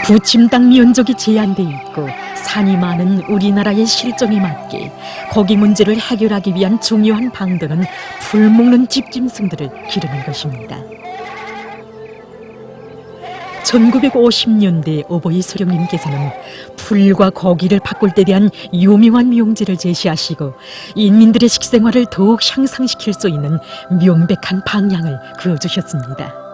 부침 땅 면적이 제한돼 있고 산이 많은 우리나라의 실정에 맞게 거기 문제를 해결하기 위한 중요한 방도는 풀 먹는 집짐승들을 기르는 것입니다. 1950년대 오보이 소령님께서는 풀과 고기를 바꿀 때 대한 유명한 명제를 제시하시고 인민들의 식생활을 더욱 향상시킬 수 있는 명백한 방향을 그어주셨습니다.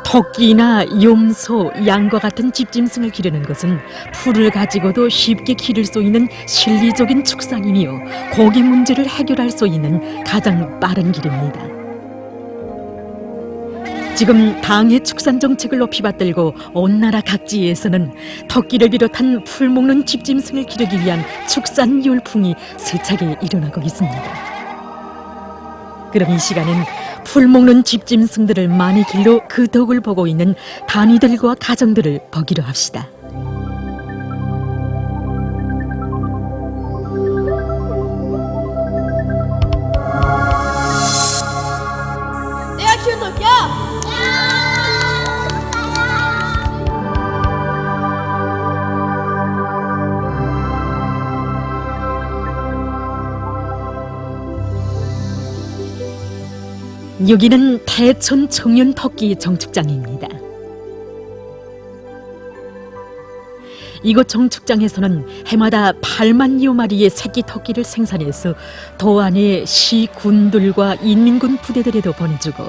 토끼나 염소, 양과 같은 집짐승을 기르는 것은 풀을 가지고도 쉽게 기를 수 있는 실리적인 축산이며 고기 문제를 해결할 수 있는 가장 빠른 길입니다. 지금 당의 축산 정책을 높이 받들고 온 나라 각지에서는 토끼를 비롯한 풀 먹는 집짐승을 기르기 위한 축산 열풍이 세차게 일어나고 있습니다. 그럼 이 시간엔 풀 먹는 집짐승들을 많이 길러 그 덕을 보고 있는 단위들과 가정들을 보기로 합시다. 내가 키운 토끼야! 여기는 대천 청년 토끼 정축장입니다. 이곳 정축장에서는 해마다 8만여 마리의 새끼 토끼를 생산해서 도안의 시 군들과 인민군 부대들에도 보내주고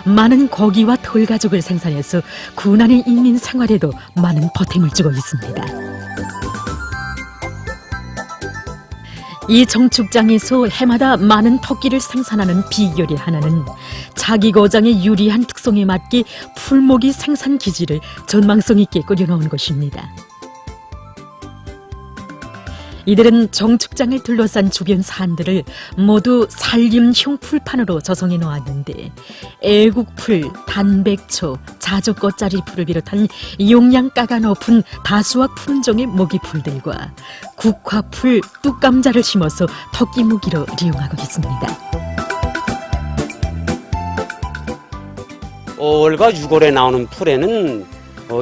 많은 고기와 털 가죽을 생산해서 군안의 인민 생활에도 많은 보탬을 주고 있습니다. 이 정축장에서 해마다 많은 토끼를 생산하는 비결의 하나는 자기 고장의 유리한 특성에 맞게 풀모기 생산 기지를 전망성 있게 꾸려놓은 것입니다. 이들은 정축장을 둘러싼 주변 산들을 모두 산림형 풀판으로 조성해 놓았는데 애국풀, 단백초, 자조꽃짜리 풀을 비롯한 용량가가 높은 다수와 푸른종의 모기풀들과 국화풀, 뚝감자를 심어서 토끼 모기로 이용하고 있습니다. 5월과 6월에 나오는 풀에는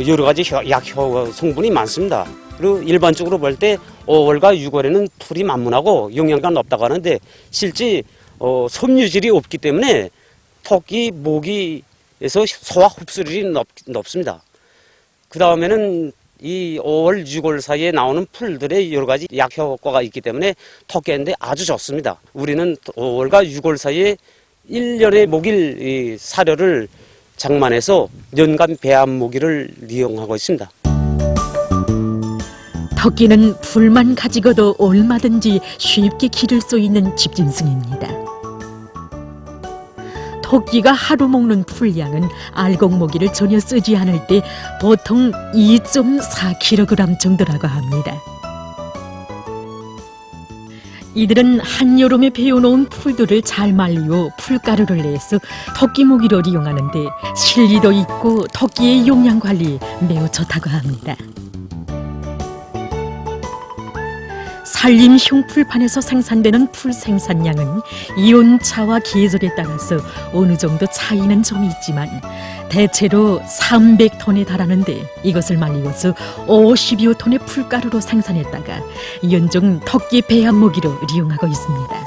여러 가지 약효 성분이 많습니다. 그리고 일반적으로 볼 때 5월과 6월에는 풀이 만문하고 영양가 높다고 하는데 실제 섬유질이 없기 때문에 토끼, 모기에서 소화 흡수율이 높습니다. 그 다음에는 이 5월, 6월 사이에 나오는 풀들의 여러 가지 약효과가 있기 때문에 토끼한테 아주 좋습니다. 우리는 5월과 6월 사이에 1년의 모기를 사료를 장만해서 연간 배합 모기를 이용하고 있습니다. 토끼는 풀만 가지고도 얼마든지 쉽게 기를 수 있는 집짐승입니다. 토끼가 하루 먹는 풀량은 알곡모기를 전혀 쓰지 않을 때 보통 2.4kg 정도라고 합니다. 이들은 한여름에 베어놓은 풀들을 잘 말리고 풀가루를 내서 토끼모기로 이용하는데 실리도 있고 토끼의 용량 관리에 매우 좋다고 합니다. 산림형 풀판에서 생산되는 풀 생산량은 이온차와 계절에 따라서 어느 정도 차이는 좀 있지만 대체로 300톤에 달하는데 이것을 말리고서 50여 톤의 풀가루로 생산했다가 연중 토끼 배합 모기로 이용하고 있습니다.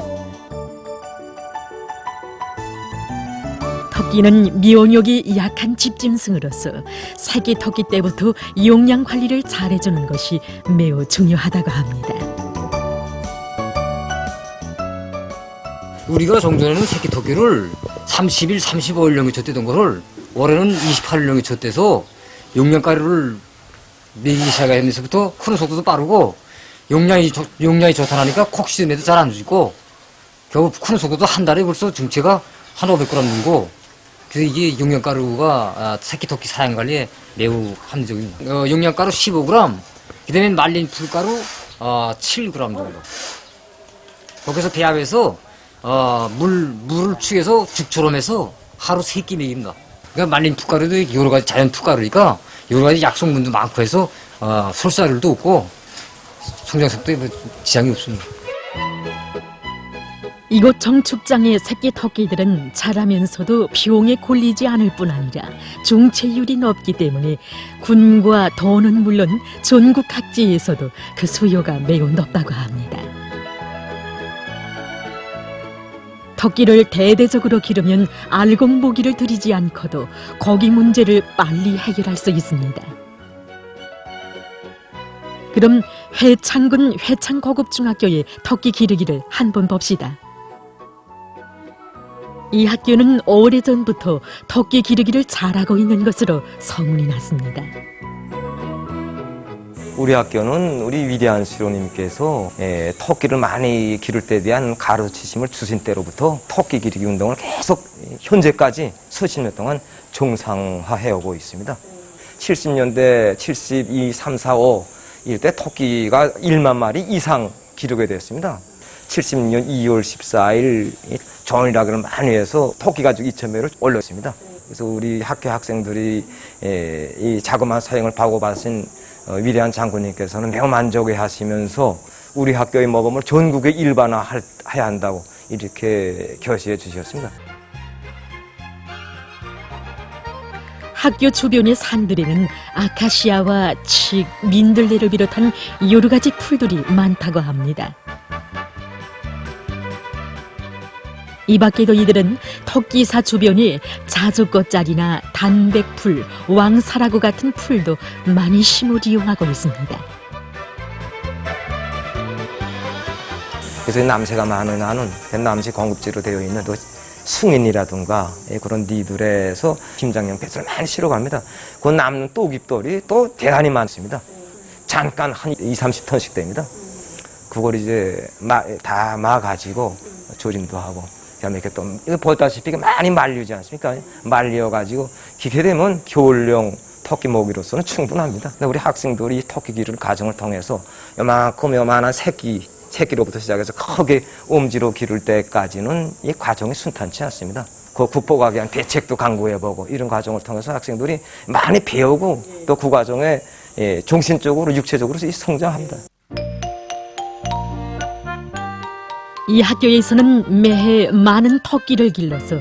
토끼는 미온욕이 약한 집짐승으로서 새끼 토끼 때부터 용량 관리를 잘해주는 것이 매우 중요하다고 합니다. 우리가 정전에는 새끼 토끼를 30일, 35일 넘겨쳤대던 거를 올해는 28일 넘겨쳤대서 용량가루를 매기 시작하면서부터 크는 속도도 빠르고 용량이 좋다니까 콕 씻어내도 잘 안 죽고 겨우 크는 속도도 한 달에 벌써 중체가 한 500g 넘고 그래서 이게 용량가루가 새끼 토끼 사양 관리에 매우 합리적입니다. 용량가루 15g, 그 다음에 말린 풀가루 7g 정도. 거기서 배합해서 물을 축해서 죽처럼 해서 하루 3끼 먹입니다. 그러니까 말린 풋가루도 여러 가지 자연 풋가루니까 여러 가지 약성분도 많고 해서 솔사율도 없고 성장성도 지장이 없습니다. 이곳 정축장의 새끼 토끼들은 자라면서도 병에 걸리지 않을 뿐 아니라 중체율이 높기 때문에 군과 도는 물론 전국 각지에서도 그 수요가 매우 높다고 합니다. 토끼를 대대적으로 기르면 알곡모기를 들이지 않고도 고기 문제를 빨리 해결할 수 있습니다. 그럼 회창군 회창고급중학교의 토끼 기르기를 한번 봅시다. 이 학교는 오래전부터 토끼 기르기를 잘하고 있는 것으로 소문이 났습니다. 우리 학교는 우리 위대한 수령님께서 토끼를 많이 기를 때에 대한 가르치심을 주신 때로부터 토끼 기르기 운동을 계속 현재까지 수십 년 동안 정상화해 오고 있습니다. 70년대 72, 3, 4, 5 이때 토끼가 1만 마리 이상 기르게 되었습니다. 70년 2월 14일 전일학을 많이 해서 토끼 가죽 2,000매를 올렸습니다. 그래서 우리 학교 학생들이 이 자그마한 사형을 받으신 위대한 장군님께서는 매우 만족해 하시면서 우리 학교의 모범을 전국에 일반화해야 한다고 이렇게 결시해 주셨습니다. 학교 주변의 산들에는 아카시아와 칡, 민들레를 비롯한 여러 가지 풀들이 많다고 합니다. 이 밖에도 이들은 토끼사 주변에 자주꽃자리나 단백풀, 왕사라고 같은 풀도 많이 심어 이용하고 있습니다. 그래서 남새가 많은 나는 남새 공급지로 되어 있는 또 숭인이라든가 그런 니들에서 김장용 배수를 많이 실어갑니다. 그 남는 또깃돌이 또 대단히 많습니다. 잠깐 한 20, 30톤씩 됩니다. 그걸 이제 다 마가지고 조림도 하고 그다음에 이렇게 또 이거 보다시피 많이 말리지 않습니까? 말려가지고 기게 되면 겨울용 토끼 먹이로서는 충분합니다. 근데 우리 학생들이 토끼 기르는 과정을 통해서 요만한 새끼로부터 시작해서 크게 엄지로 기를 때까지는 이 과정이 순탄치 않습니다. 그 국보하기 위한 대책도 강구해보고 이런 과정을 통해서 학생들이 많이 배우고 또 그 과정에 정신적으로 육체적으로 성장합니다. 이 학교에서는 매해 많은 토끼를 길러서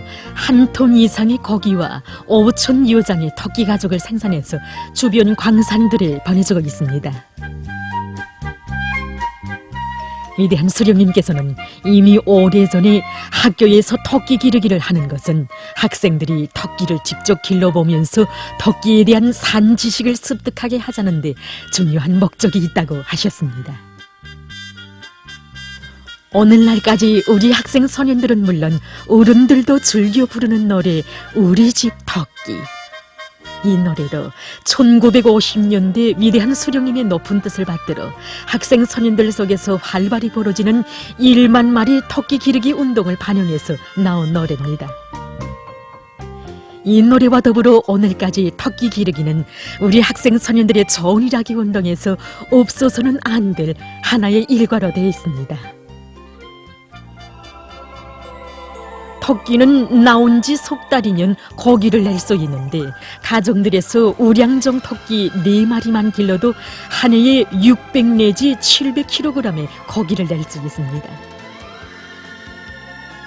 1톤 이상의 고기와 5,000여 장의 토끼 가죽을 생산해서 주변 광산들에 보내주고 있습니다. 위대한 수령님께서는 이미 오래전에 학교에서 토끼 기르기를 하는 것은 학생들이 토끼를 직접 길러보면서 토끼에 대한 산 지식을 습득하게 하자는 데 중요한 목적이 있다고 하셨습니다. 오늘날까지 우리 학생 소년들은 물론 어른들도 즐겨 부르는 노래 우리 집 토끼. 이 노래도 1950년대 위대한 수령님의 높은 뜻을 받들어 학생 소년들 속에서 활발히 벌어지는 1만 마리 토끼 기르기 운동을 반영해서 나온 노래입니다. 이 노래와 더불어 오늘까지 토끼 기르기는 우리 학생 소년들의 좋은 일하기 운동에서 없어서는 안 될 하나의 일과로 되어 있습니다. 토끼는 나온 지 석 달이면 고기를 낼 수 있는데 가정들에서 우량종 토끼 4마리만 길러도 한 해에 600 내지 700kg의 고기를 낼 수 있습니다.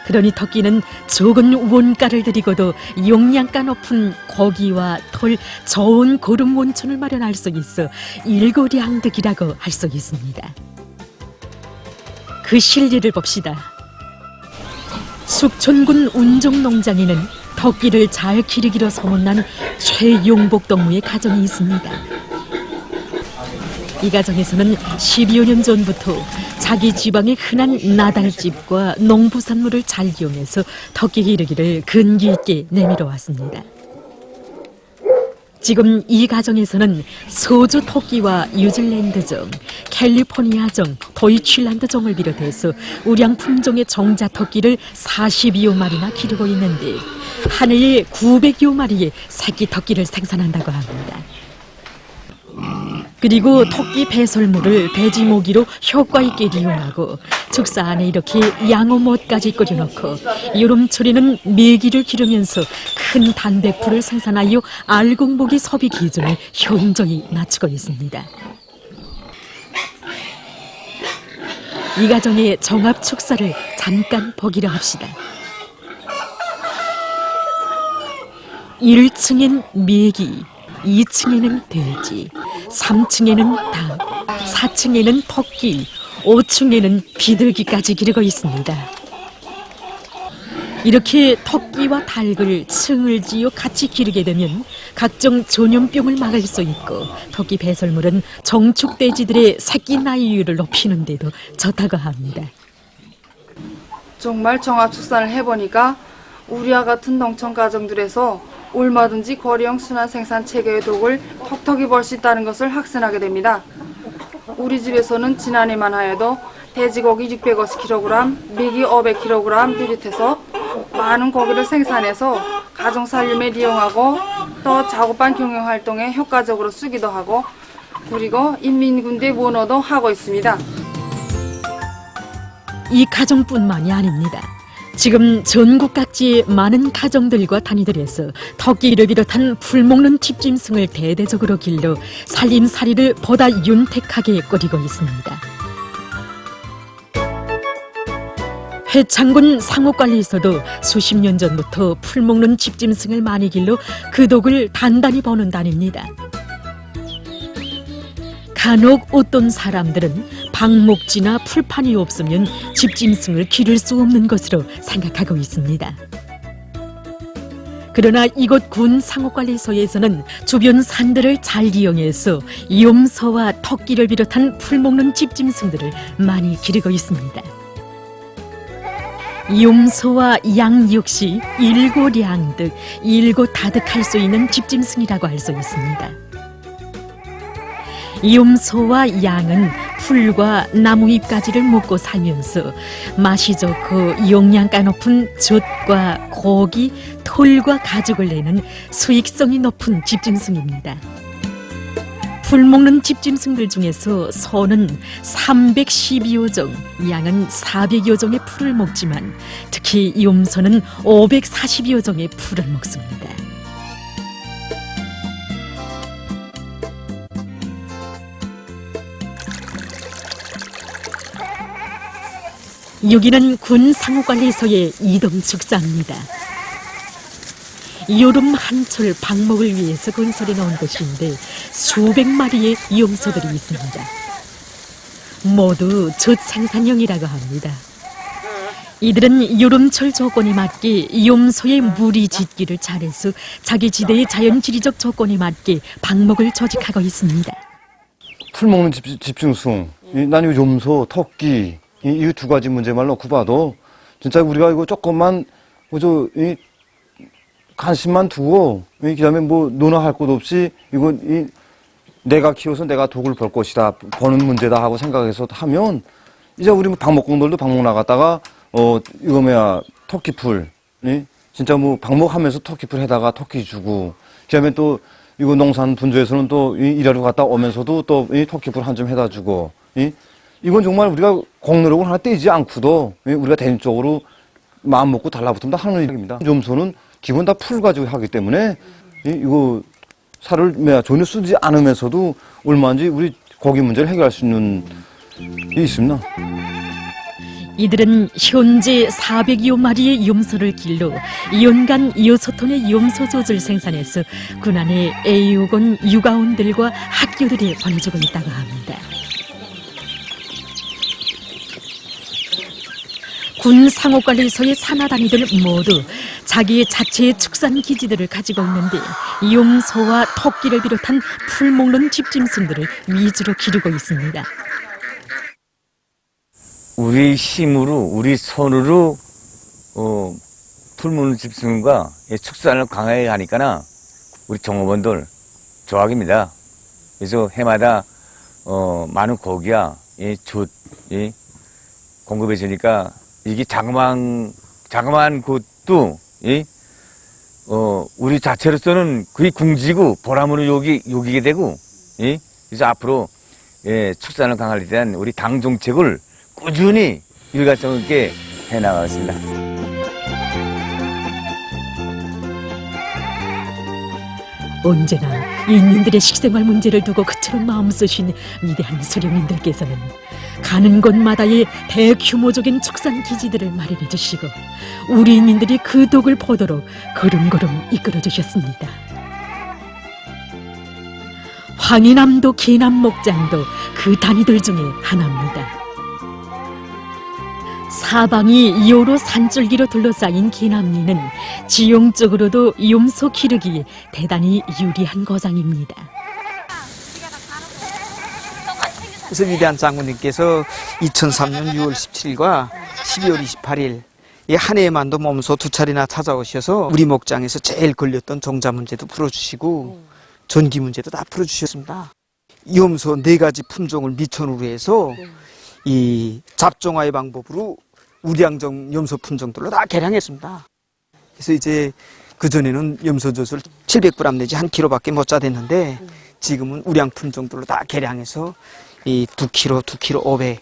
그러니 토끼는 적은 원가를 들이고도 용량가 높은 고기와 털, 좋은 거름 원천을 마련할 수 있어 일거량득이라고 할 수 있습니다. 그 실리를 봅시다. 숙천군 운종농장에는 토끼를 잘 기르기로 소문난 최용복 동무의 가정이 있습니다. 이 가정에서는 10여 년 전부터 자기 지방의 흔한 나달집과 농부산물을 잘 이용해서 토끼 기르기를 근기 있게 내밀어 왔습니다. 지금 이 가정에서는 소주 토끼와 뉴질랜드종, 캘리포니아종, 도이칠란드종을 비롯해서 우량 품종의 종자 토끼를 40여 마리나 기르고 있는데 한 해에 900여 마리의 새끼 토끼를 생산한다고 합니다. 그리고 토끼 배설물을 돼지 모기로 효과 있게 이용하고 축사 안에 이렇게 양어못까지 끓여놓고 여름철에는 메기를 기르면서 큰 단백풀을 생산하여 알곡모기 소비 기준을 효율적이 낮추고 있습니다. 이 가정의 정합 축사를 잠깐 보기로 합시다. 1층엔 메기, 2층에는 돼지, 3층에는 닭, 4층에는 토끼, 5층에는 비둘기까지 기르고 있습니다. 이렇게 토끼와 닭을 층을 지어 같이 기르게 되면 각종 전염병을 막을 수 있고, 토끼 배설물은 정축돼지들의 새끼 나이율을 높이는 데도 좋다고 합니다. 정말 정합축산을 해보니까 우리와 같은 농촌 가정들에서 얼마든지 거리형 순환 생산 체계의 덕을 톡톡히 벌 수 있다는 것을 확신하게 됩니다. 우리 집에서는 지난해만 하여도 돼지고기 650kg, 메기 500kg 비롯해서 많은 고기를 생산해서 가정 살림에 이용하고 또 작업반 경영 활동에 효과적으로 쓰기도 하고, 그리고 인민군대 원어도 하고 있습니다. 이 가정뿐만이 아닙니다. 지금 전국 각지의 많은 가정들과 단위들에서 토끼를 비롯한 풀먹는 집짐승을 대대적으로 길러 살림살이를 보다 윤택하게 꾸리고 있습니다. 회창군 상옥관리에서도 수십 년 전부터 풀먹는 집짐승을 많이 길러 그 독을 단단히 버는다닙니다. 간혹 어떤 사람들은 방목지나 풀판이 없으면 집짐승을 기를 수 없는 것으로 생각하고 있습니다. 그러나 이곳 군 상옥관리소에서는 주변 산들을 잘 이용해서 염소와 토끼를 비롯한 풀먹는 집짐승들을 많이 기르고 있습니다. 염소와 양 역시 일고량득, 일고다득할 수 있는 집짐승이라고 할 수 있습니다. 염소와 양은 풀과 나무잎가지를 먹고 살면서 맛이 좋고 영양가 높은 젖과 고기, 털과 가죽을 내는 수익성이 높은 집짐승입니다. 풀 먹는 집짐승들 중에서 소는 312여 종, 양은 400여 종의 풀을 먹지만 특히 염소는 540여 종의 풀을 먹습니다. 여기는 군 상호관리소의 이동축사입니다. 여름 한철 방목을 위해서 건설해 놓은 곳인데 수백 마리의 염소들이 있습니다. 모두 젖생산형이라고 합니다. 이들은 여름철 조건에 맞게 염소의 무리 짖기를 잘해서 자기 지대의 자연지리적 조건에 맞게 방목을 조직하고 있습니다. 풀 먹는 집중승, 난 이 염소, 토끼, 이 두 가지 문제만 놓고 봐도 진짜 우리가 이거 조금만 이 관심만 두고 그다음에 뭐 논하할 것 없이 이건 내가 키워서 내가 독을 벌 것이다, 버는 문제다 하고 생각해서 하면 이제 우리 방목공들도 방목 나갔다가 이거 뭐야 토끼풀, 진짜 뭐 방목하면서 토끼풀 해다가 토끼 주고, 그다음에 또 이거 농산 분조에서는 또 일하러 갔다 오면서도 또 토끼풀 한 점 해다 주고, 이건 정말 우리가 공노력을 하나 떼지 않고도 우리가 대중적으로 마음 먹고 달라붙으면 다 하는 일입니다. 염소는 기본 다 풀 가지고 하기 때문에 이거 살을 전혀 쓰지 않으면서도 얼마든지 우리 고기 문제를 해결할 수 있는 게 있습니다. 이들은 현재 400여 마리의 염소를 길러 연간 6톤의 염소젖을 생산해서 군안의 애육원, 육아원들과 학교들에 보내주고 있다고 합니다. 군 상호관리소의 산하단위들 모두 자기의 자체의 축산 기지들을 가지고 있는데 염소와 토끼를 비롯한 풀 먹는 집짐승들을 위주로 기르고 있습니다. 우리 힘으로, 우리 손으로 풀 먹는 집승과 축산을 강하게 하니까나 우리 종업원들 조합입니다. 그래서 해마다 많은 고기야 젖 공급해 주니까 이게 자그마한 것도 우리 자체로서는 거의 궁지고 보람으로 여기게 되고, 그래서 앞으로 축산을 강화에 대한 우리 당 정책을 꾸준히 일관성 있게 해나가겠습니다. 언제나 인민들의 식생활 문제를 두고 그처럼 마음 쓰신 위대한 수령님들께서는 가는 곳마다의 대규모적인 축산 기지들을 마련해 주시고 우리 인민들이 그 덕을 보도록 걸음걸음 이끌어 주셨습니다. 황인암도 기남 목장도 그 단위들 중에 하나입니다. 사방이 이오로 산줄기로 둘러싸인 기남리는 지형적으로도 염소 기르기에 대단히 유리한 거장입니다. 그래서 위대한 장군님께서 2003년 6월 17일과 12월 28일 이 한 해에만도 몸소 2차례나 찾아오셔서 우리 목장에서 제일 걸렸던 종자 문제도 풀어주시고 전기 문제도 다 풀어주셨습니다. 염소 4가지 품종을 미천으로 해서 이 잡종화의 방법으로 우량종 염소 품종들로 다 개량했습니다. 그래서 이제 그전에는 염소젖을 700g 내지 1kg밖에 못 짜댔는데 지금은 우량 품종들로 다 개량해서 이 2kg, 2kg 500,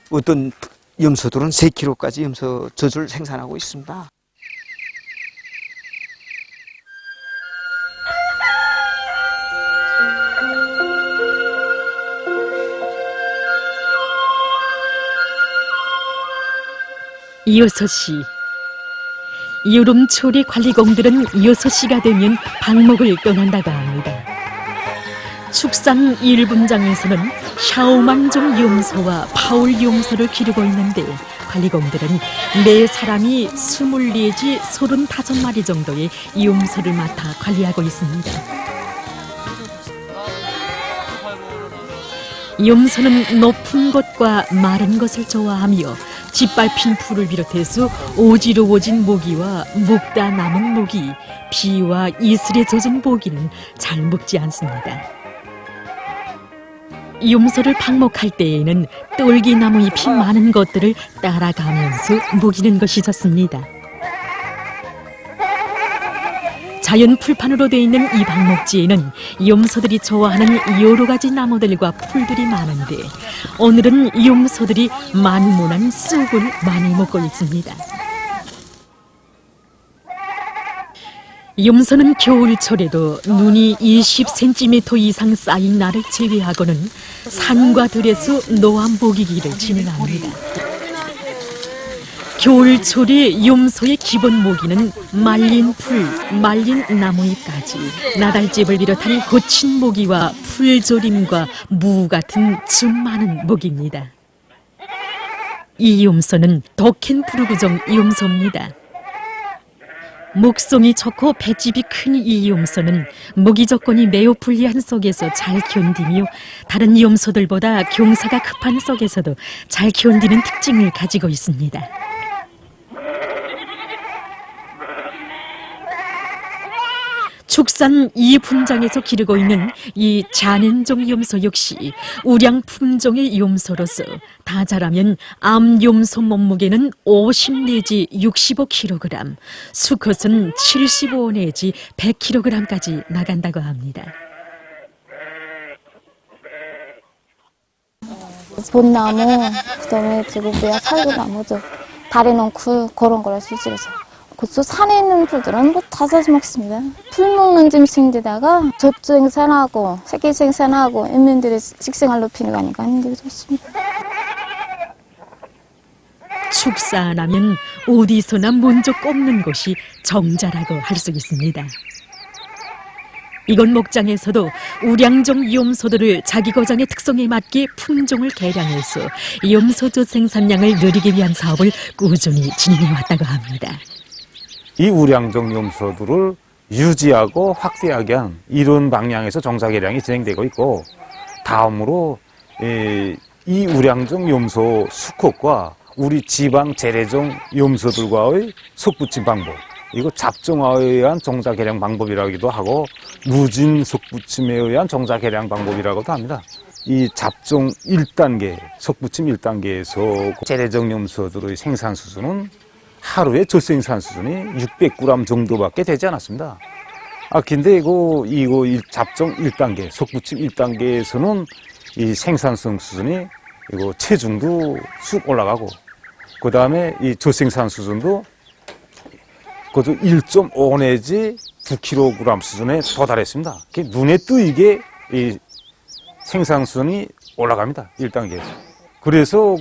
어떤 염소들은 3kg까지 염소젖을 생산하고 있습니다. 이 6시 여름철에 관리공들은 6시가 되면 방목을 떠난다고 합니다. 축산 1분장에서는 샤오만종 염소와 파울 염소를 기르고 있는데 관리공들은 매 사람이 20 내지 35마리 정도의 염소를 맡아 관리하고 있습니다. 염소는 높은 곳과 마른 것을 좋아하며 짓밟힌 풀을 비롯해서 오지러워진 모기와 먹다 남은 모기, 비와 이슬에 젖은 모기는 잘 먹지 않습니다. 염소를 방목할 때에는 똘기나무 잎이 많은 것들을 따라가면서 먹이는 것이 좋습니다. 자연 풀판으로 되어 있는 이 방목지에는 염소들이 좋아하는 여러 가지 나무들과 풀들이 많은데 오늘은 염소들이 만문한 쑥을 많이 먹고 있습니다. 염소는 겨울철에도 눈이 20cm 이상 쌓인 날을 제외하고는 산과 들에서 노안 먹이기를 진행합니다. 겨울철에 염소의 기본 먹이는 말린 풀, 말린 나무잎까지 나달집을 비롯한 거친 모기와 풀조림과 무 같은 즙 많은 먹이입니다. 이 염소는 더켄 부르구종 염소입니다. 목성이 좋고 뱃집이 큰 이 염소는 먹이 조건이 매우 불리한 속에서 잘 견디며 다른 염소들보다 경사가 급한 속에서도 잘 견디는 특징을 가지고 있습니다. 축산 2분장에서 기르고 있는 이 잔앤종 염소 역시 우량 품종의 염소로서 다 자라면 암염소 몸무게는 50 내지 65kg, 수컷은 75 내지 100kg까지 나간다고 합니다. 벚나무, 그다음에 지금 뭐야 살구나무도 다리 넝쿨 그런 거를 실질해서. 그쪽 산에 있는 풀들은 뭐 다 사서 먹습니다. 풀 먹는 짐승인데다가 젖 생산하고 새끼 생산하고 인민들의 식생활 높이는 거니까 되게 좋습니다. 축산하면 어디서나 먼저 꼽는 것이 정자라고 할 수 있습니다. 이곳 목장에서도 우량종 염소들을 자기 고장의 특성에 맞게 품종을 개량해서 염소젖 생산량을 늘리기 위한 사업을 꾸준히 진행해 왔다고 합니다. 이 우량종 염소들을 유지하고 확대하기 위한 이런 방향에서 정사 개량이 진행되고 있고, 다음으로 이 우량종 염소 수컷과 우리 지방 재래종 염소들과의 속붙임 방법, 이거 잡종화에 의한 정사 개량 방법이라기도 하고 무진 속붙임에 의한 정사 개량 방법이라고도 합니다. 이 잡종 1단계, 속붙임 1단계에서 재래종 염소들의 생산 수준은 하루에 젖생산 수준이 600g 정도밖에 되지 않았습니다. 근데 이거 잡종 1단계, 속붙임 1단계에서는 이 생산성 수준이 이거 체중도 쑥 올라가고, 그 다음에 이 젖생산 수준도 그것도 1.5 내지 9kg 수준에 도달했습니다. 눈에 띄게 이 생산 수준이 올라갑니다. 1단계에서. 그래서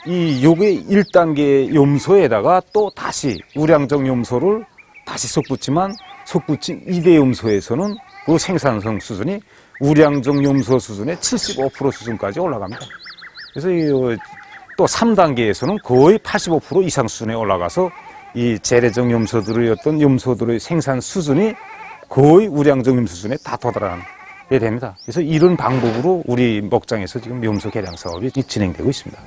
이 요게 1단계 염소에다가 또 다시 우량정 염소를 다시 솟구치면 솟구친 2대 염소에서는 그 생산성 수준이 우량정 염소 수준의 75% 수준까지 올라갑니다. 그래서 또 3단계에서는 거의 85% 이상 수준에 올라가서 이 재래정 염소들의 어떤 염소들의 생산 수준이 거의 우량정 염소 수준에 다 도달하게 됩니다. 그래서 이런 방법으로 우리 목장에서 지금 염소 개량 사업이 진행되고 있습니다.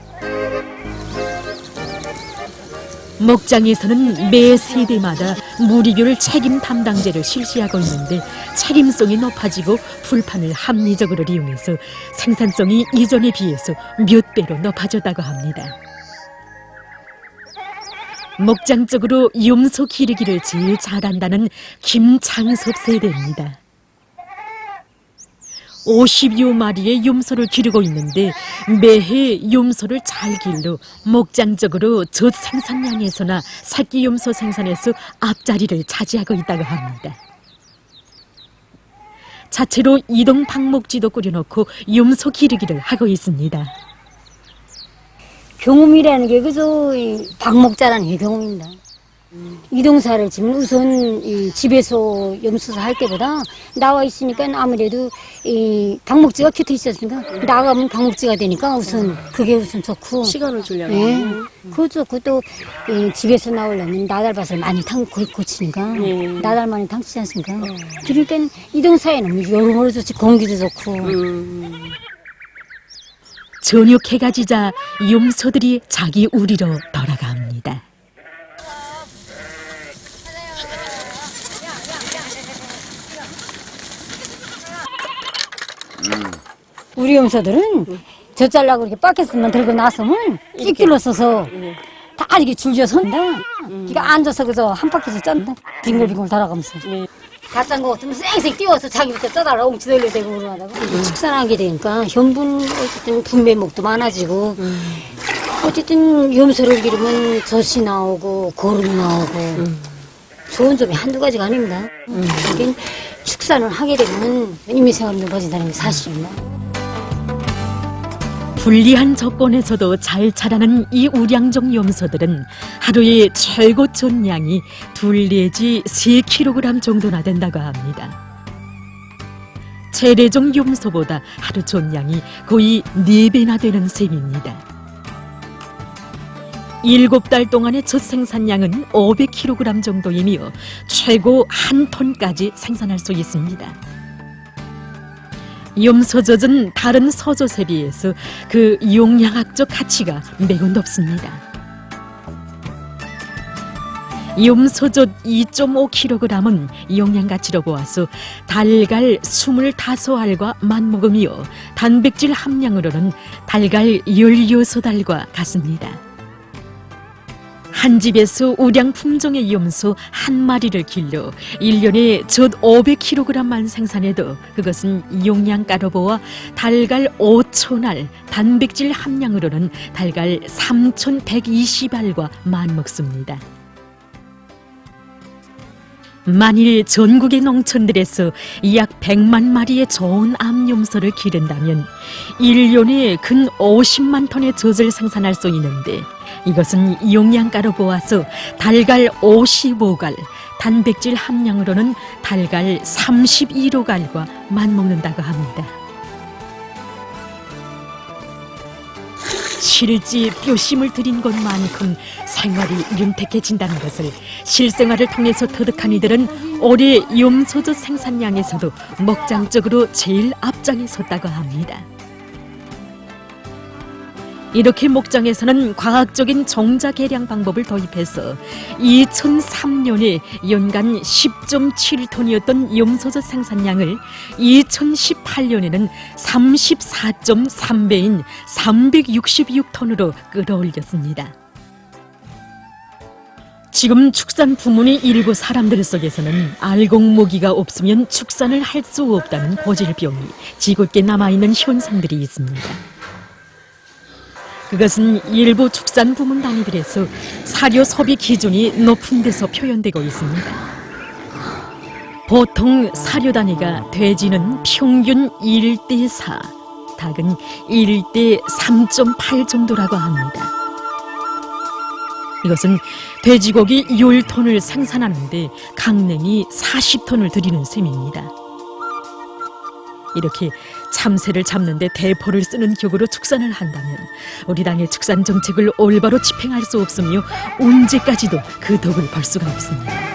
목장에서는 매 세대마다 무리교를 책임 담당제를 실시하고 있는데 책임성이 높아지고 풀판을 합리적으로 이용해서 생산성이 이전에 비해서 몇 배로 높아졌다고 합니다. 목장 쪽으로 염소 기르기를 제일 잘한다는 김창섭 세대입니다. 50여 마리의 염소를 기르고 있는데 매해 염소를 잘 길러 목장적으로 젖 생산량에서나 새끼 염소 생산에서 앞자리를 차지하고 있다고 합니다. 자체로 이동 방목지도 꾸려놓고 염소 기르기를 하고 있습니다. 경험이라는 게 그저 방목자라는 게 경험입니다. 이동사를 지금 우선 집에서 염소사 할 때보다 나와 있으니까 아무래도 방목지가 곁에 있었으니까 나가면 방목지가 되니까 우선 그게 우선 좋고 시간을 주려면. 예, 그거 좋고 또 집에서 나오려면 나달밭을 많이 고치니까 나달 많이 탕치지 않습니까? 그러니까 이동사에는 여러모로 좋지 공기도 좋고. 저녁해가 지자 염소들이 자기 우리로 돌아갑니다. 우리 염소들은 젖 잘라고 이렇게 바켓만 들고 나서면 찍 둘러서서 다 이렇게 줄져 선다. 그러니까 앉아서 그저 한 바퀴씩 짠다. 빙글빙글 돌아가면서. 다 짠 거 같으면 쌩쌩 띄워서 자기부터 쪄달라 옹치 돌려대고 그러다가 축산하게 되니까 현분 어쨌든 분배목도 많아지고 어쨌든 염소를 기르면 젖이 나오고 거름이 나오고 좋은 점이 한두 가지가 아닙니다. 그러니까 축산을 하게 되면 인민생활이 높아진다는 게 사실입니다. 불리한 조건에서도 잘 자라는 이 우량종 염소들은 하루에 최고 존량이 2 내지 3kg 정도나 된다고 합니다. 재래종 염소보다 하루 존량이 거의 4배나 되는 셈입니다. 7달 동안의 젖 생산량은 500kg 정도이며 최고 1톤까지 생산할 수 있습니다. 염소젖은 다른 소젖에 비해서 그 용량학적 가치가 매우 높습니다. 염소젖 2.5kg은 용량 가치로 보아서 달걀 25알과 맞먹으며 단백질 함량으로는 달걀 16알과 같습니다. 한 집에서 우량 품종의 염소 1마리를 길러 1년에 젖 500kg만 생산해도 그것은 용량가로 보아 달걀 5,000알, 단백질 함량으로는 달걀 3,120알과 맞먹습니다. 만일 전국의 농촌들에서 약 100만 마리의 좋은 암염소를 기른다면 1년에 근 50만 톤의 젖을 생산할 수 있는데 이것은 용량가로 보아서 달걀 55갈, 단백질 함량으로는 달걀 31호갈과 맞먹는다고 합니다. 실지 뼈심을 들인 것만큼 생활이 윤택해진다는 것을 실생활을 통해서 터득한 이들은 올해 염소젖 생산량에서도 목장적으로 제일 앞장에 섰다고 합니다. 이렇게 목장에서는 과학적인 종자 개량 방법을 도입해서 2003년에 연간 10.7톤이었던 염소젖 생산량을 2018년에는 34.3배인 366톤으로 끌어올렸습니다. 지금 축산 부문의 일부 사람들 속에서는 알곡모기가 없으면 축산을 할 수 없다는 고질병이 지겹게 남아있는 현상들이 있습니다. 그것은 일부 축산 부문 단위들에서 사료 소비 기준이 높은 데서 표현되고 있습니다. 보통 사료 단위가 돼지는 평균 1대4, 닭은 1대 3.8 정도라고 합니다. 이것은 돼지고기 10톤을 생산하는데 강냉이 40톤을 들이는 셈입니다. 이렇게 참새를 잡는데 대포를 쓰는 격으로 축산을 한다면 우리 당의 축산 정책을 올바로 집행할 수 없으며 언제까지도 그 덕을 볼 수가 없습니다.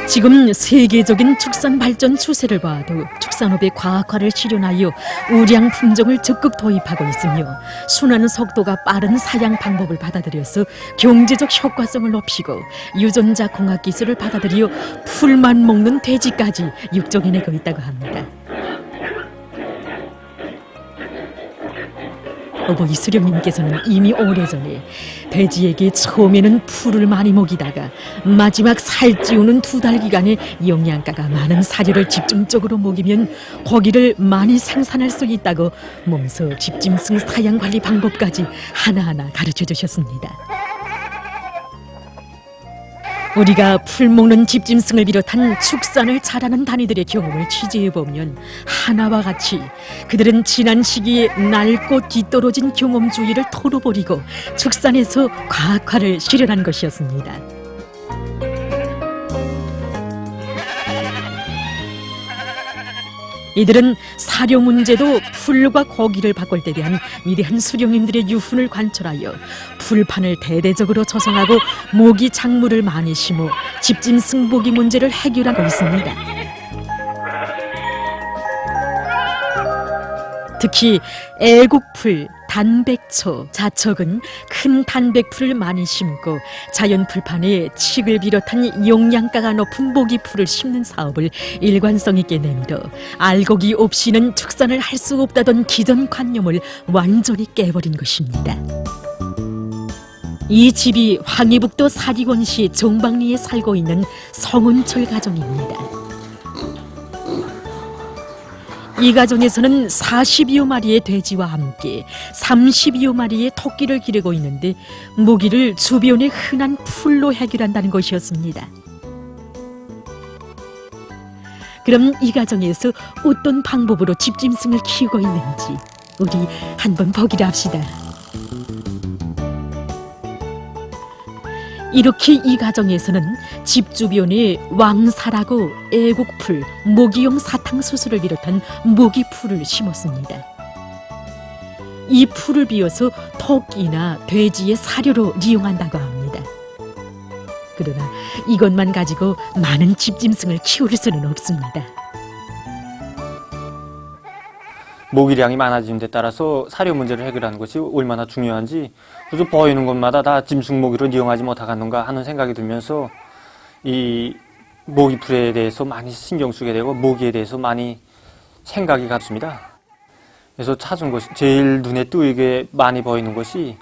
지금 세계적인 축산 발전 추세를 봐도 축산업의 과학화를 실현하여 우량 품종을 적극 도입하고 있으며 순환 속도가 빠른 사양 방법을 받아들여서 경제적 효과성을 높이고 유전자 공학 기술을 받아들여 풀만 먹는 돼지까지 육종해내고 있다고 합니다. 어버이 수령님께서는 이미 오래전에 돼지에게 처음에는 풀을 많이 먹이다가 마지막 살찌우는 2달 기간에 영양가가 많은 사료를 집중적으로 먹이면 고기를 많이 생산할 수 있다고 몸소 집짐승 사양 관리 방법까지 하나하나 가르쳐 주셨습니다. 우리가 풀 먹는 집짐승을 비롯한 축산을 잘하는 단위들의 경험을 취재해보면 하나와 같이 그들은 지난 시기에 낡고 뒤떨어진 경험주의를 털어버리고 축산에서 과학화를 실현한 것이었습니다. 이들은 사료 문제도 풀과 고기를 바꿀 때 대한 위대한 수령님들의 유훈을 관철하여 풀판을 대대적으로 조성하고 모기 작물을 많이 심어 집짐승 모기 문제를 해결하고 있습니다. 특히 애국풀, 단백초, 자척은 큰 단백풀을 많이 심고 자연 풀판에 칡을 비롯한 영양가가 높은 모기풀을 심는 사업을 일관성 있게 내밀어 알고기 없이는 축산을 할 수 없다던 기존 관념을 완전히 깨버린 것입니다. 이 집이 황해북도 사리곤시 정방리에 살고 있는 성운철 가정입니다. 이 가정에서는 40여 마리의 돼지와 함께 30여 마리의 토끼를 기르고 있는데 모기를 주변의 흔한 풀로 해결한다는 것이었습니다. 그럼 이 가정에서 어떤 방법으로 집짐승을 키우고 있는지 우리 한번 보기로 합시다. 이렇게 이 가정에서는 집 주변에 왕사라고 애국풀, 모기용 사탕수수를 비롯한 모기풀을 심었습니다. 이 풀을 비워서 토끼나 돼지의 사료로 이용한다고 합니다. 그러나 이것만 가지고 많은 집짐승을 키울 수는 없습니다. 모기량이 많아지는 데 따라서 사료 문제를 해결하는 것이 얼마나 중요한지 그저 보이는 곳마다 다 짐승 모기로 이용하지 못하겠는가 하는 생각이 들면서 이 모기풀에 대해서 많이 신경 쓰게 되고 모기에 대해서 많이 생각이 갔습니다. 그래서 찾은 것이 제일 눈에 띄게 많이 보이는 것이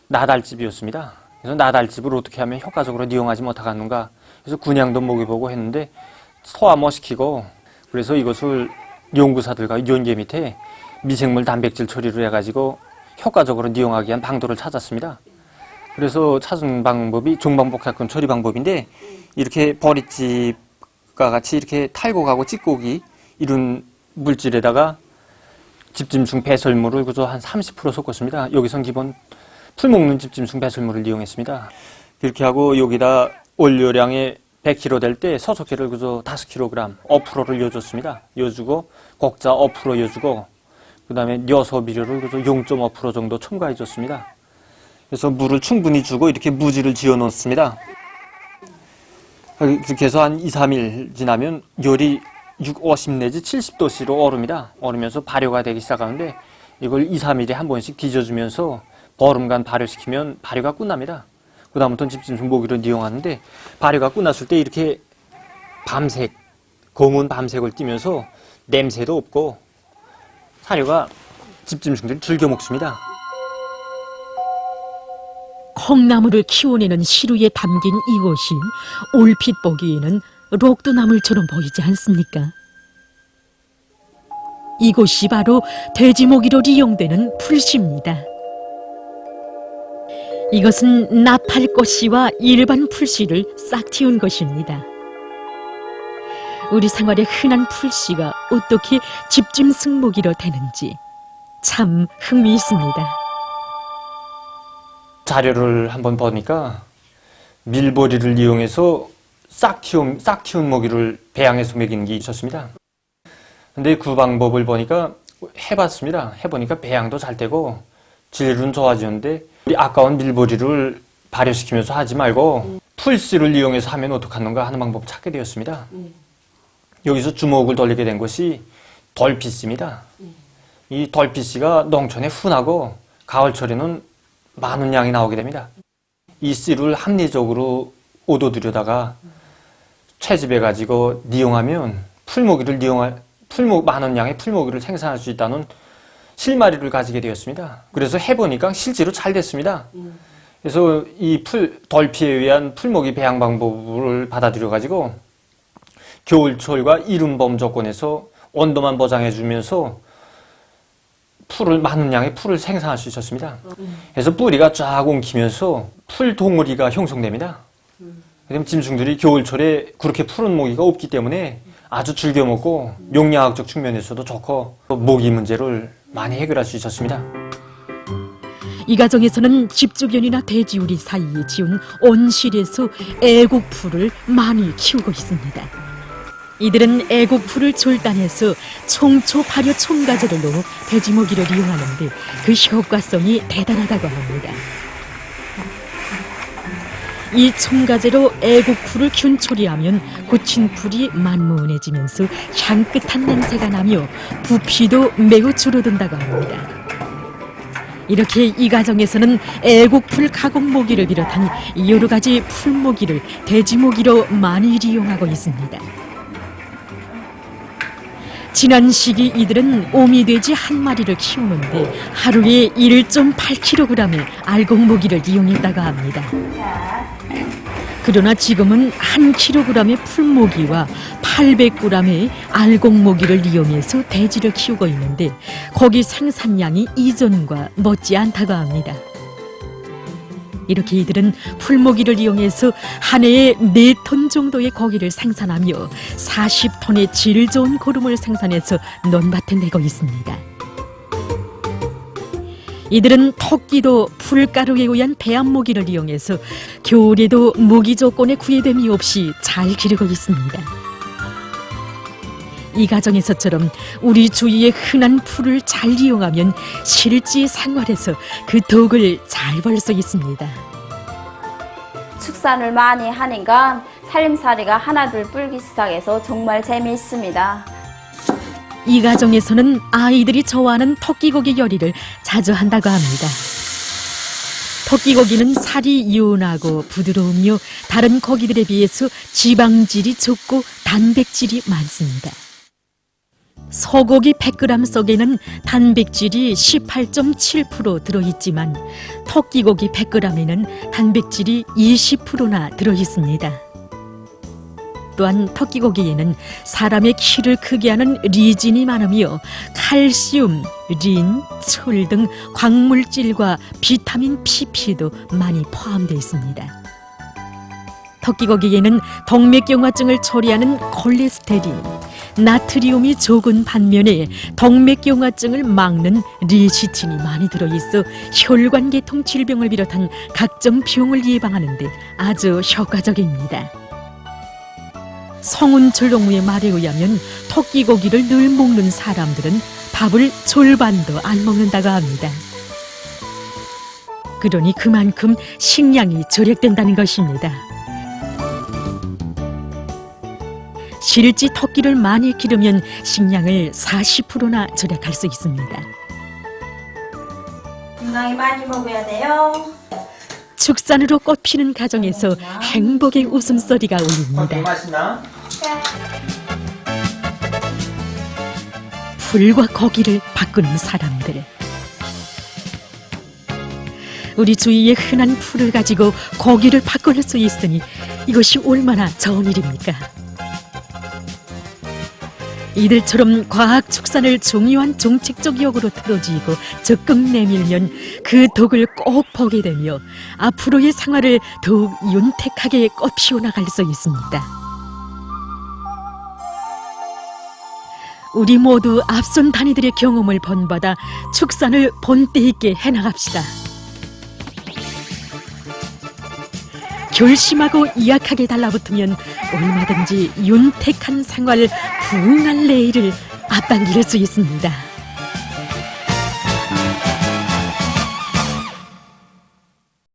나달집이었습니다. 그래서 나달집을 어떻게 하면 효과적으로 이용하지 못하겠는가 그래서 군양도 먹여보고 했는데 소화 못 시키고 그래서 이것을 연구사들과 연계 밑에 미생물 단백질 처리를 해가지고 효과적으로 이용하기 위한 방도를 찾았습니다. 그래서 찾은 방법이 종방복합근 처리 방법인데 이렇게 버릿집과 같이 이렇게 탈곡하고 찌꺼기 이런 물질에다가 집짐승 배설물을 그저 한 30% 섞었습니다. 여기선 기본 풀 먹는 집짐승 배설물을 이용했습니다. 그렇게 하고 여기다 원료량의 100kg 될 때 소속해를 그저 5kg, 5%를 여줬습니다. 여주고 곡자 5% 여주고 그 다음에 녀소 비료를 그저 0.5% 정도 첨가해 줬습니다. 그래서 물을 충분히 주고 이렇게 무지를 지어 놓습니다. 그렇게 해서 한 2, 3일 지나면 열이 50 내지 70도씨로 오릅니다. 오르면서 발효가 되기 시작하는데 이걸 2, 3일에 한 번씩 뒤져주면서 보름간 발효시키면 발효가 끝납니다. 그 다음부터는 집짐승 모기를 이용하는데 발효가 끝났을 때 이렇게 밤색, 검은 밤색을 띠면서 냄새도 없고 사료가 집짐승들이 즐겨 먹습니다. 콩나물을 키워내는 시루에 담긴 이것이 얼핏 보기에는 록두나물처럼 보이지 않습니까? 이것이 바로 돼지모기로 이용되는 풀씨입니다. 이것은 나팔꽃씨와 일반 풀씨를 싹 틔운 것입니다. 우리 생활의 흔한 풀씨가 어떻게 집중 승모기로 되는지 참 흥미있습니다. 자료를 한번 보니까 밀보리를 이용해서 싹 키운 모기를 배양해서 먹이는 게 있었습니다. 근데 그 방법을 보니까 해봤습니다. 해보니까 배양도 잘 되고 질은 좋아지는데 우리 아까운 밀보리를 발효시키면서 하지 말고 풀씨를 이용해서 하면 어떡하는가 하는 방법을 찾게 되었습니다. 여기서 주목을 돌리게 된 것이 덜피씨입니다. 이 덜피씨가 농촌에 흔하고 가을철에는 많은 양이 나오게 됩니다. 이 씨를 합리적으로 얻어들여다가 채집해가지고 이용하면 많은 양의 풀모기를 생산할 수 있다는 실마리를 가지게 되었습니다. 그래서 해보니까 실제로 잘 됐습니다. 그래서 이 덜피에 의한 풀모기 배양 방법을 받아들여가지고 겨울철과 이른봄 조건에서 온도만 보장해주면서 많은 양의 풀을 생산할 수 있었습니다. 그래서 뿌리가 쫙 엉키면서 풀 동어리가 형성됩니다. 그럼 짐승들이 겨울철에 그렇게 푸른 모기가 없기 때문에 아주 즐겨 먹고 용량학적 측면에서도 좋고 모기 문제를 많이 해결할 수 있었습니다. 이 가정에서는 집 주변이나 돼지우리 사이에 지은 온실에서 애국풀을 많이 키우고 있습니다. 이들은 애국풀을 졸단해서 총초 발효 첨가제를 넣어 돼지모기를 이용하는데 그 효과성이 대단하다고 합니다. 이 첨가제로 애국풀을 균초리하면 고친 풀이 만무해지면서 향긋한 냄새가 나며 부피도 매우 줄어든다고 합니다. 이렇게 이 가정에서는 애국풀 가공모기를 비롯한 여러 가지 풀모기를 돼지모기로 많이 이용하고 있습니다. 지난 시기 이들은 오미돼지 한 마리를 키우는데 하루에 1.8kg의 알곡모기를 이용했다고 합니다. 그러나 지금은 1kg의 풀모기와 800g의 알곡모기를 이용해서 돼지를 키우고 있는데 거기 생산량이 이전과 못지 않다고 합니다. 이렇게 이들은 풀모기를 이용해서 한 해에 4톤 정도의 고기를 생산하며 40톤의 질 좋은 고름을 생산해서 논밭에 내고 있습니다. 이들은 토끼도 풀가루에 의한 배합모기를 이용해서 겨울에도 모기 조건에 구애됨이 없이 잘 기르고 있습니다. 이 가정에서처럼 우리 주위의 흔한 풀을 잘 이용하면 실제 생활에서 그 덕을 잘 볼 수 있습니다. 축산을 많이 하니까 살림살이가 하나둘 불기 시작해서 정말 재미있습니다. 이 가정에서는 아이들이 좋아하는 토끼고기 요리를 자주 한다고 합니다. 토끼고기는 살이 유연하고 부드러우며 다른 고기들에 비해서 지방질이 적고 단백질이 많습니다. 소고기 100g 속에는 단백질이 18.7% 들어있지만 토끼고기 100g에는 단백질이 20%나 들어있습니다. 또한 토끼고기에는 사람의 키를 크게 하는 리진이 많으며 칼슘, 린, 철 등 광물질과 비타민 PP도 많이 포함되어 있습니다. 토끼고기에는 동맥경화증을 초래하는 콜레스테린, 나트리움이 적은 반면에 동맥경화증을 막는 레시틴이 많이 들어있어 혈관계통 질병을 비롯한 각종 병을 예방하는 데 아주 효과적입니다. 성운철동무의 말에 의하면 토끼고기를 늘 먹는 사람들은 밥을 절반도 안 먹는다고 합니다. 그러니 그만큼 식량이 절약된다는 것입니다. 실제 토끼를 많이 기르면 식량을 40%나 절약할 수 있습니다. 건강히 많이 먹어야 돼요. 축산으로 꽃피는 가정에서 행복의 웃음소리가 울립니다. 맛있나? 풀과 고기를 바꾸는 사람들. 우리 주위에 흔한 풀을 가지고 고기를 바꿀 수 있으니 이것이 얼마나 좋은 일입니까? 이들처럼 과학 축산을 중요한 정책적 역으로 틀어지고 적극 내밀면 그 덕을 꼭 보게 되며 앞으로의 생활을 더욱 윤택하게 꽃피워 나갈 수 있습니다. 우리 모두 앞선 단위들의 경험을 본받아 축산을 본때 있게 해나갑시다. 결심하고 이약하게 달라붙으면 얼마든지 윤택한 생활, 부흥한 내일을 앞당길 수 있습니다.